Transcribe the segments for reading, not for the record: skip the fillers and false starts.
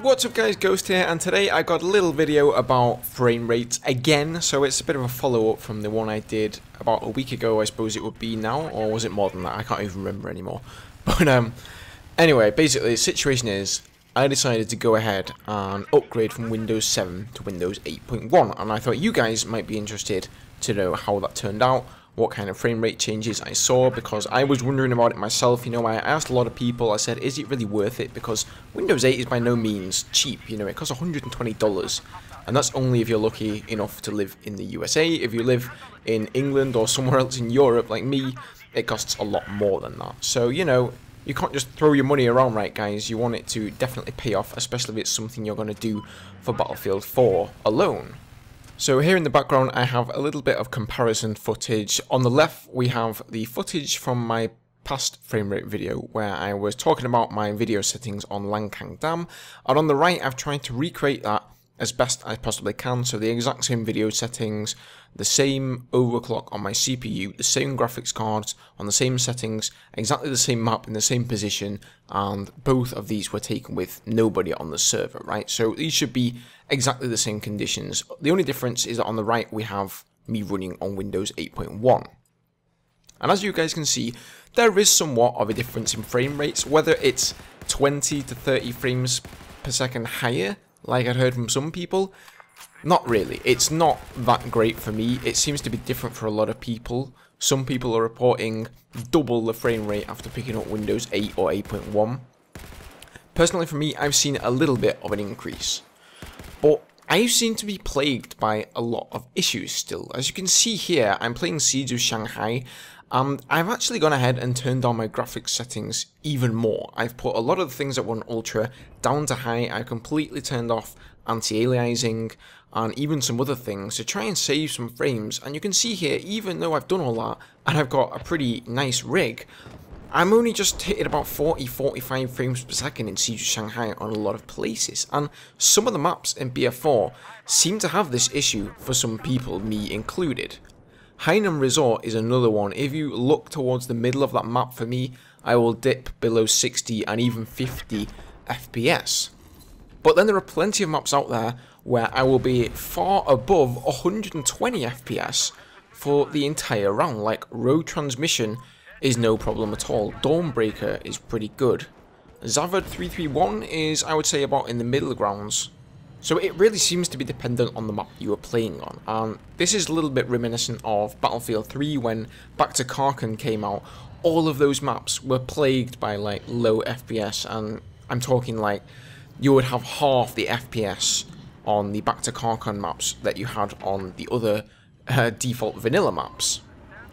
What's up guys, Ghost here, and today I got a little video about frame rates again, so it's a bit of a follow-up from the one I did about a week ago, I suppose it would be now, or was it more than that? I can't even remember anymore. But anyway, basically the situation is, I decided to go ahead and upgrade from Windows 7 to Windows 8.1, and I thought you guys might be interested to know how that turned out, what kind of frame rate changes I saw, because I was wondering about it myself. You know, I asked a lot of people, I said, is it really worth it? Because Windows 8 is by no means cheap, you know, it costs $120, and that's only if you're lucky enough to live in the USA. If you live in England or somewhere else in Europe, like me, it costs a lot more than that. So, you know, you can't just throw your money around, right guys? You want it to definitely pay off, especially if it's something you're going to do for Battlefield 4 alone. So here in the background I have a little bit of comparison footage. On the left we have the footage from my past framerate video where I was talking about my video settings on Langkang Dam, and on the right I've tried to recreate that as best I possibly can. So the exact same video settings, the same overclock on my CPU, the same graphics cards on the same settings, exactly the same map in the same position, and both of these were taken with nobody on the server, right? So these should be exactly the same conditions. The only difference is that on the right we have me running on Windows 8.1. And as you guys can see, there is somewhat of a difference in frame rates, whether it's 20 to 30 frames per second higher, like I'd heard from some people. Not really. It's not that great for me. It seems to be different for a lot of people. Some people are reporting double the frame rate after picking up Windows 8 or 8.1. Personally for me, I've seen a little bit of an increase. But I seem to be plagued by a lot of issues still. As you can see here, I'm playing Siege of Shanghai, and I've actually gone ahead and turned down my graphics settings even more. I've put a lot of the things that were on Ultra down to high. I completely turned off anti-aliasing and even some other things to try and save some frames. And you can see here, even though I've done all that and I've got a pretty nice rig, I'm only just hitting about 40-45 frames per second in Siege of Shanghai on a lot of places, and some of the maps in BF4 seem to have this issue for some people, me included. Hainan Resort is another one. If you look towards the middle of that map for me, I will dip below 60 and even 50 FPS. But then there are plenty of maps out there where I will be far above 120 FPS for the entire round, like Road Transmission is no problem at all. Dawnbreaker is pretty good. Zavod 331 is, I would say, about in the middle grounds. So it really seems to be dependent on the map you are playing on, and this is a little bit reminiscent of Battlefield 3 when Back to Karkan came out. All of those maps were plagued by like low FPS, and I'm talking like you would have half the FPS on the Back to Karkan maps that you had on the other default vanilla maps.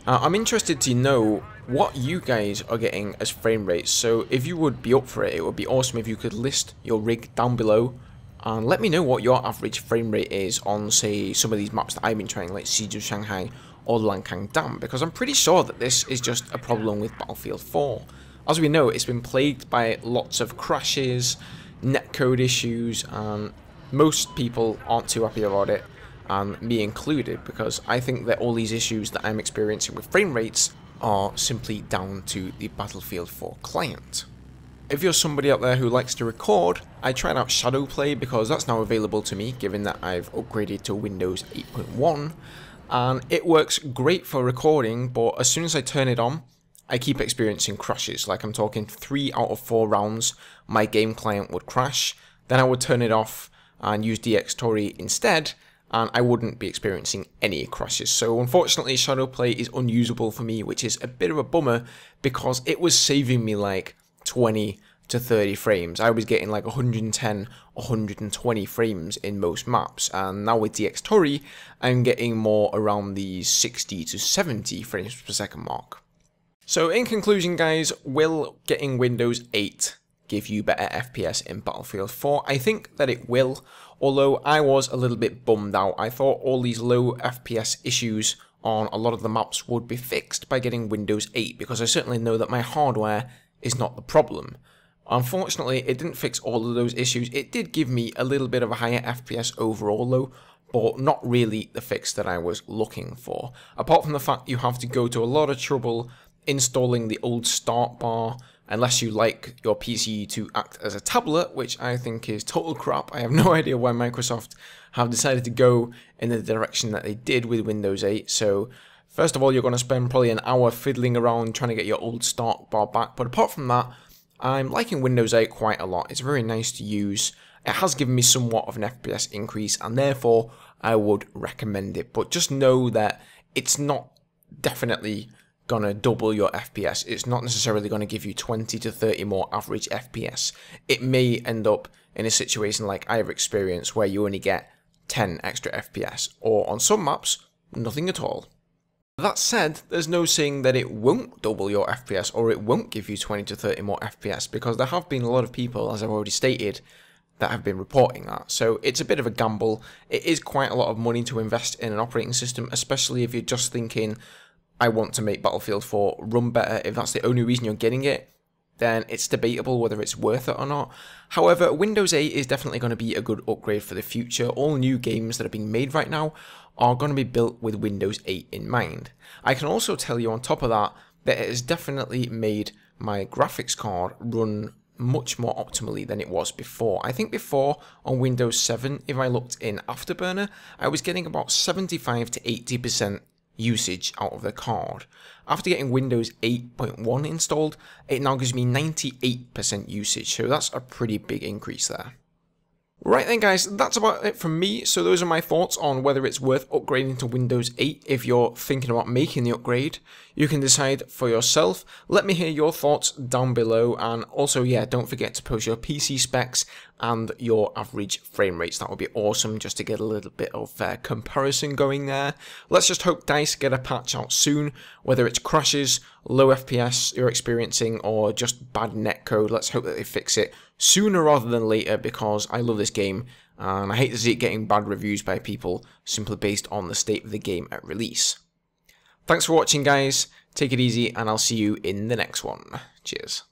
I'm interested to know what you guys are getting as frame rates, so if you would be up for it, it would be awesome if you could list your rig down below and let me know what your average frame rate is on, say, some of these maps that I've been trying, like Siege of Shanghai or Langkang Dam, because I'm pretty sure that this is just a problem with Battlefield 4. As we know, it's been plagued by lots of crashes, netcode issues, and most people aren't too happy about it, and me included, because I think that all these issues that I'm experiencing with frame rates are simply down to the Battlefield 4 client. If you're somebody out there who likes to record, I tried out Shadowplay because that's now available to me, given that I've upgraded to Windows 8.1, and it works great for recording, but as soon as I turn it on, I keep experiencing crashes. Like, I'm talking 3 out of 4 rounds, my game client would crash, then I would turn it off and use DxTory instead, and I wouldn't be experiencing any crashes. So unfortunately Shadowplay is unusable for me, which is a bit of a bummer because it was saving me like 20 to 30 frames. I was getting like 110, 120 frames in most maps, and now with DxTory I'm getting more around the 60 to 70 frames per second mark. So in conclusion guys, will getting Windows 8 give you better FPS in Battlefield 4? I think that it will, although I was a little bit bummed out. I thought all these low FPS issues on a lot of the maps would be fixed by getting Windows 8, because I certainly know that my hardware is not the problem. Unfortunately, it didn't fix all of those issues. It did give me a little bit of a higher FPS overall though, but not really the fix that I was looking for. Apart from the fact you have to go to a lot of trouble installing the old start bar unless you like your PC to act as a tablet, which I think is total crap. I have no idea why Microsoft have decided to go in the direction that they did with Windows 8. So first of all, you're going to spend probably an hour fiddling around trying to get your old start bar back. But apart from that, I'm liking Windows 8 quite a lot. It's very nice to use. It has given me somewhat of an FPS increase, and therefore I would recommend it. But just know that it's not definitely gonna double your FPS. It's not necessarily gonna give you 20 to 30 more average FPS. It may end up in a situation like I have experienced where you only get 10 extra FPS, or on some maps, nothing at all. That said, there's no saying that it won't double your FPS or it won't give you 20 to 30 more FPS, because there have been a lot of people, as I've already stated, that have been reporting that. So it's a bit of a gamble. It is quite a lot of money to invest in an operating system, especially if you're just thinking, I want to make Battlefield 4 run better. If that's the only reason you're getting it, then it's debatable whether it's worth it or not. However, Windows 8 is definitely going to be a good upgrade for the future. All new games that are being made right now are going to be built with Windows 8 in mind. I can also tell you on top of that, that it has definitely made my graphics card run much more optimally than it was before. I think before on Windows 7, if I looked in Afterburner, I was getting about 75 to 80% usage out of the card. After getting Windows 8.1 installed, it now gives me 98% usage, so that's a pretty big increase there. Right then guys, that's about it from me. So those are my thoughts on whether it's worth upgrading to Windows 8 if you're thinking about making the upgrade. You can decide for yourself. Let me hear your thoughts down below, and also, yeah, don't forget to post your PC specs and your average frame rates. That would be awesome, just to get a little bit of comparison going there. Let's just hope DICE get a patch out soon, whether it's crashes, low FPS you're experiencing, or just bad netcode. Let's hope that they fix it sooner rather than later, because I love this game and I hate to see it getting bad reviews by people simply based on the state of the game at release. Thanks for watching guys, take it easy, and I'll see you in the next one. Cheers.